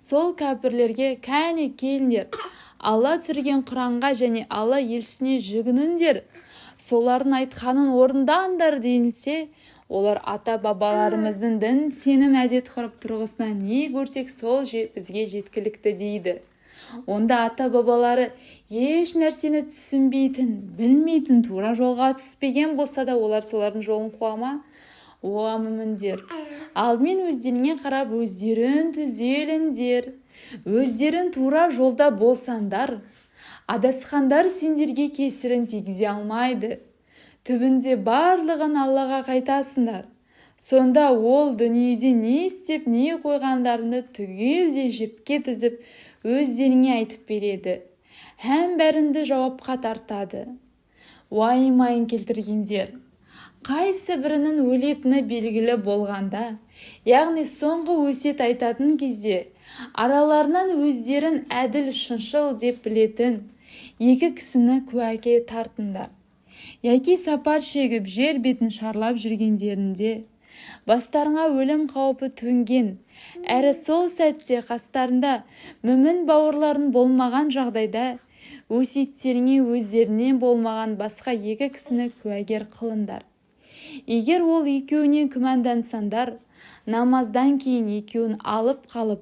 сол кәпірлерге кәне келіңдер, Алла түсірген Құранға және Алла елшісіне жүгініңдер, солардың айтқанын орындаңдар денілсе, олар ата-бабаларымыздың дін сенім әдет ғұрып тұрғысынан не көрсек сол бізге жеткілікті дейді. Онда ата-бабалары еш нәрсені түсінбейтін, білмейтін, тура жолға түспеген болса да, олар солардың жолын қуама? Мүміндер, алдымен өздеріңе қарап өздерін түзеліңдер. Өздерін тура жолда болсаңдар, адасқандар сендерге кесірін тигізе алмайды. Түбінде барлығын Аллаға қайтасыңдар. Сонда ол дүниеде не істеп, не қойғандарını түгелде жіпке тізіп, өздеріңе айтып береді. Һәм бәрінді жауапқа тартады. Уайымайын келтіргендер, қайсы бірінің өлетіні белгілі болғанда, яғни соңғы өсиет айтатын кезде, араларынан өздерін әділ шыншыл деп білетін екі кісіні куәге тартыңдар. Яки сапар шегіп жер бетін шарлап жүргендерінде, бастарыңа өлім қаупі төнген, әрі сол сәтте қастарында мүмін бауырларын болмаған жағдайда, өсиеттеріңе өздерінен болмаған басқа екі кісіні куәгер қылыңдар. Егер ол екеуінен күмәндансаңдар, намаздан кейін екеуін алып қалып,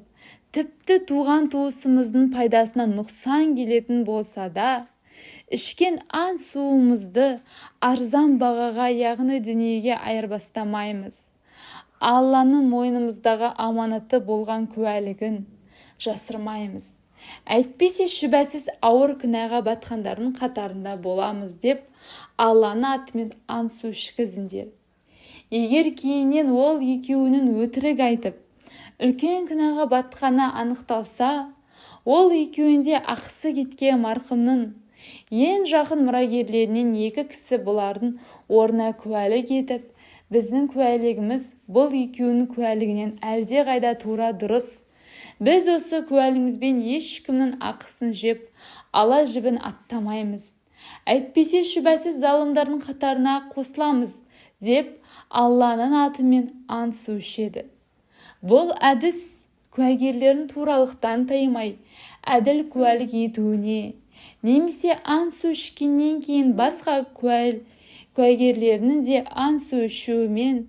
тіпті туған туысымыздың пайдасына нұқсан келетін болса да, ішкен ан суымызды арзан бағаға, яғни дүниеге айырбастамаймыз. Алланың мойнымыздағы аманаты болған куәлігін жасырмаймыз. Әйтпесе шүбәсіз ауыр күнәға батқандардың қатарында боламыз деп Алланың атымен ант су ішкізіңдер. Егер кейіннен ол екеуінің өтірік айтып, үлкен күнәға батқаны анықталса, ол екеуінде ақысы кеткен марқұмның ең жақын мұрагерлерінен екі кісі бұлардың орнына куәлік етіп, біздің куәлігіміз бұл екеуінің куәлігінен әлде қайда тура дұрыс. Біз осы куәлігімізбен ешкімнің ақысын жеп, Алла жібін аттамаймыз. Әйтпесе шүбәсіз залымдардың қатарына қосыламыз деп Алланың атымен ант су ішеді. Бұл әдіс куәгерлерін туралықтан таймай, әділ куәлік етуіне, немесе ант су ішкеннен кейін басқа куәгерлерінің де ант су ішуімен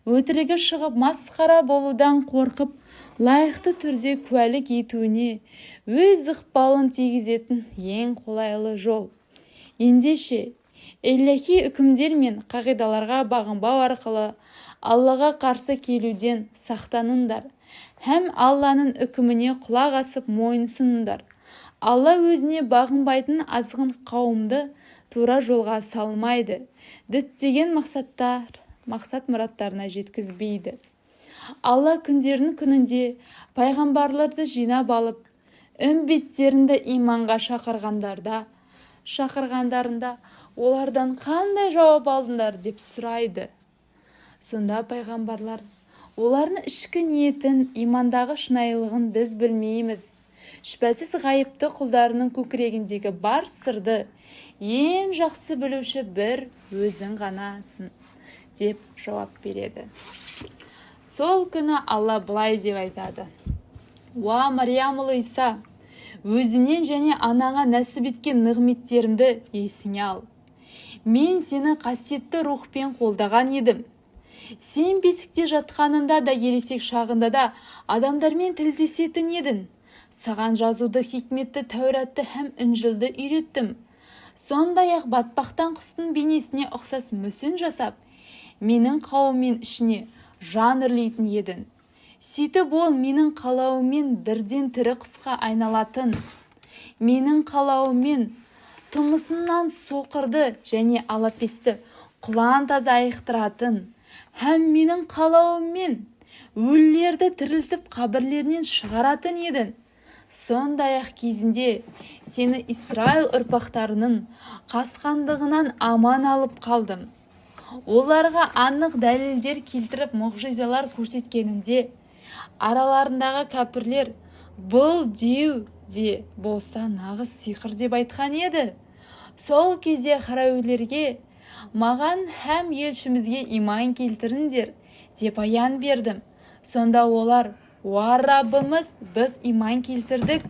өтірігі шығып масқара болудан қорқып, лайықты түрде куәлік етуіне өз ықпалын тигізетін ең қолайлы жол. Ендеше, илляхи үкімдер мен қағидаларға бағынбау арқылы Аллаға қарсы келуден сақтаныңдар, һәм Алланың үкіміне құлақ асып мойынсұныңдар. Алла өзіне бағынбайтын азғын қауымды тура жолға салмайды, діттеген мақсат мұраттарына жеткізбейді. Алла күндерінің күнінде пайғамбарларды жинап алып, үмбеттерінді иманға шақырғандарында олардан қандай жауап алдыңдар деп сұрайды. Сонда пайғамбарлар, олардың ішкі ниетін, имандағы шынайылығын біз білмейміз. Шүбәсіз ғайыпты құлдарының көкірегіндегі бар сырды ең жақсы білуші бір өзің ғанасың деп жауап береді. Сол күні Алла былай деп айтады: Уа Мариям ұлы Иса, өзінен және анаңа нәсіп еткен нығметтерімді есіңе ал. Мен сені қасиетті рухпен қолдаған едім. Сен бесікте жатқанында да, ересек шағында да адамдармен тілдесетін едің. Саған жазуды, хикметті, тәуратты һәм інжілді үйреттім. Сондай-ақ батпақтан құстың бейнесіне ұқсас мүсін жасап, менің қауыммен ішіне жан үрлейтін едің. Сөйтіп ол менің қалауыммен бірден тірі құсқа айналатын. Менің қалауыммен тұмысынан соқырды және алапесті құлан таза айықтыратын, һәм менің қалауыммен өлілерді тірілтіп қабірлерінен шығаратын едің. Сондай-ақ кезінде сені Исраил ұрпақтарының қасқандығынан аман алып қалдым. Оларға анық дәлелдер келтіріп мұғжизалар көрсеткенінде, араларындағы кәпірлер бұл деу де болса нағыз сиқыр деп айтқан еді. Сол кезде қараулерге, маған һәм елшімізге иман келтіріңдер деп аян бердім. Сонда олар, уа Раббымыз, біз иман келтірдік.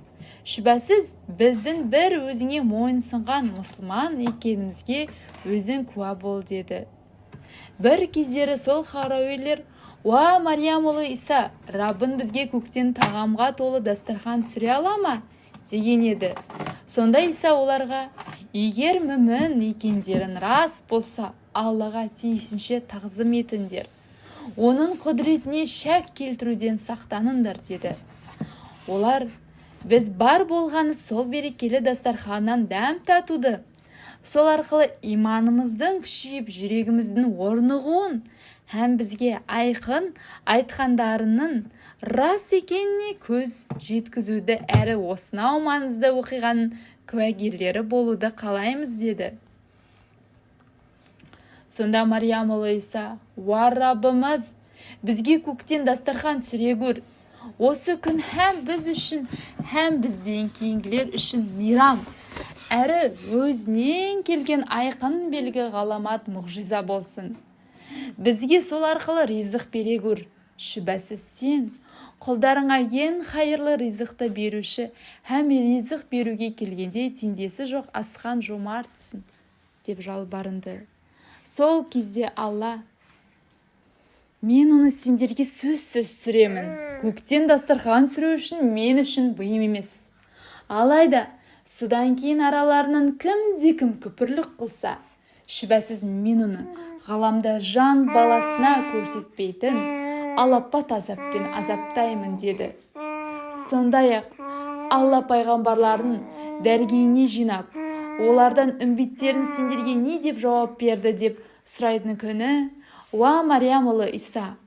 Шүбәсіз, біздің бір өзіңе мойынсынған мұсылман екенімізге өзің куә бол деді. Бір кездері сол харауилер, уа Мариям ұлы Иса, Раббын бізге көктен тағамға толы дастархан түсіре ала ма? Деген еді. Сонда Иса оларға, егер мүмін екендерін рас болса, Аллаға тиісінше тағзым етіңдер. Оның құдіретіне шәк келтіруден сақтаныңдар деді. Олар, біз бар болғаны сол берекелі дастарханнан дәм татуды. Сол арқылы иманымыздың күшейіп, жүрегіміздің орнығуын, һәм бізге айқын айтқандарының рас екеніне көз жеткізуді әрі осынау маңызды оқиғаның куәгерлері болуды қалаймыз деді. Сонда Мариям ұлы Иса, уа Раббымыз, бізге көктен дастархан түсіре көр. Осы күн һәм біз үшін, һәм бізден кейінгілер үшін мейрам, әрі өзінен келген айқын белгі ғаламат мұғжиза болсын. Бізге сол арқылы ризық бере көр. Шүбәсіз сен, құлдарыңа ең хайырлы ризықты беруші, һәм ризық беруге келгенде теңдесі жоқ асқан жомартсың, деп жалбарынды. Сол кезде Алла, мен оны сендерге сөзсіз түсіремін. Көктен дастархан түсіру үшін мен үшін бұйым емес. Алайда, содан кейін араларынан кім-де-кім күпірлік қылса, шүбәсіз мен оны ғаламда жан баласына көрсетпейтін алапат азаппен азаптаймын деді. Сондай-ақ Алла пайғамбарларын дәргейіне жинап, олардан үмбеттерін сендерге не деп жауап берді деп сұрайтын күні, уа Мариям ұлы Иса,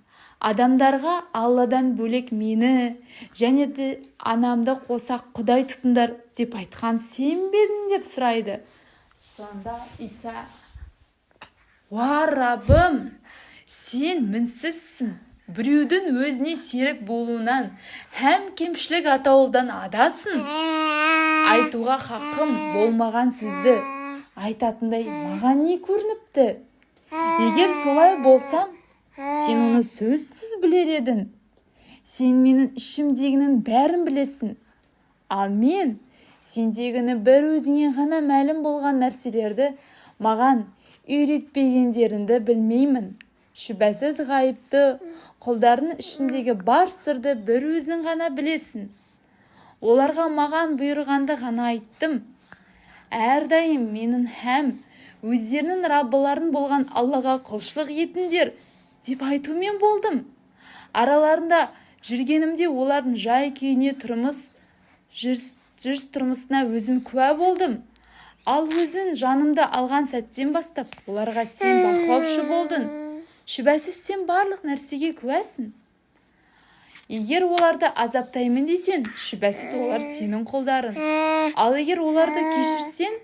адамдарға Алладан бөлек мені және де анамды қоса Құдай тұтыңдар деп айтқан сен бе едің деп сұрайды. Сонда Иса, уа Раббым, сен мінсізсің. Біреудің өзіне серік болуынан һәм кемшілік атаулыдан адасын. Айтуға хақым болмаған сөзді айтатындай маған не көрініпті? Егер солай болсам, сен оны сөзсіз білер едің. Сен менің ішімдегінің бәрін білесің. Ал мен сендегіні бір өзіңе ғана мәлім болған нәрселерді маған үйретпегендеріңді білмеймін. Шүбәсіз ғайыпты, құлдардың ішіндегі бар сырды бір өзің ғана білесің. Оларға маған бұйырғанды ғана айттым. Әрдайым менің һәм өздерінің Раббыларын болған Аллаға құлшылық етіңдер деп айтумен болдым. Араларында жүргенімде олардың жай күйіне жүріс тұрмысына өзім куә болдым. Ал өзің жанымды алған сәттен бастап, оларға сен бақылаушы болдың. Шүбәсіз сен барлық нәрсеге куәсің. Егер оларды азаптаймын десең, шүбәсіз олар сенің қолдарың. Ал егер оларды кешірсең,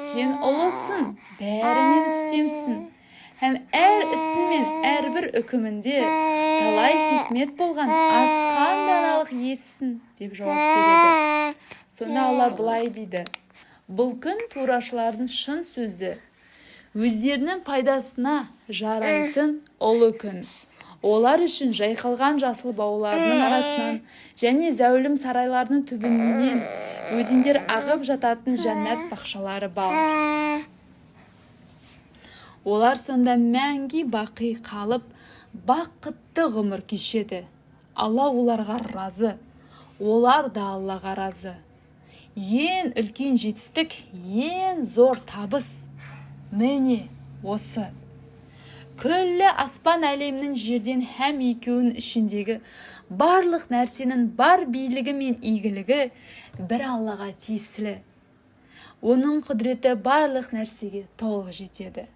сен ұлысың, бәрінен үстемсің. Һәм әр ісің мен әрбір үкімінде талай хикмет болған асқан даналық иесісің деп жауап береді. Сонда Алла былай дейді: бұл күн турашылардың шын сөзі, өздерінің пайдасына жарайтын ұлы күн. Олар үшін жайқалған жасыл бауларының арасынан және зәулім сарайларының түбінен өзендер ағып жататын жәннат бақшалары бар. Олар сонда мәңгі бақи қалып, бақытты ғұмыр кешеді. Алла оларға разы, олар да Аллаға разы. Ең үлкен жетістік, ең зор табыс міне осы. Күллі аспан әлемнің жерден һәм екеуінің ішіндегі барлық нәрсенің бар билігі мен игілігі бір Аллаға тиесілі. Оның құдіреті барлық нәрсеге толық жетеді.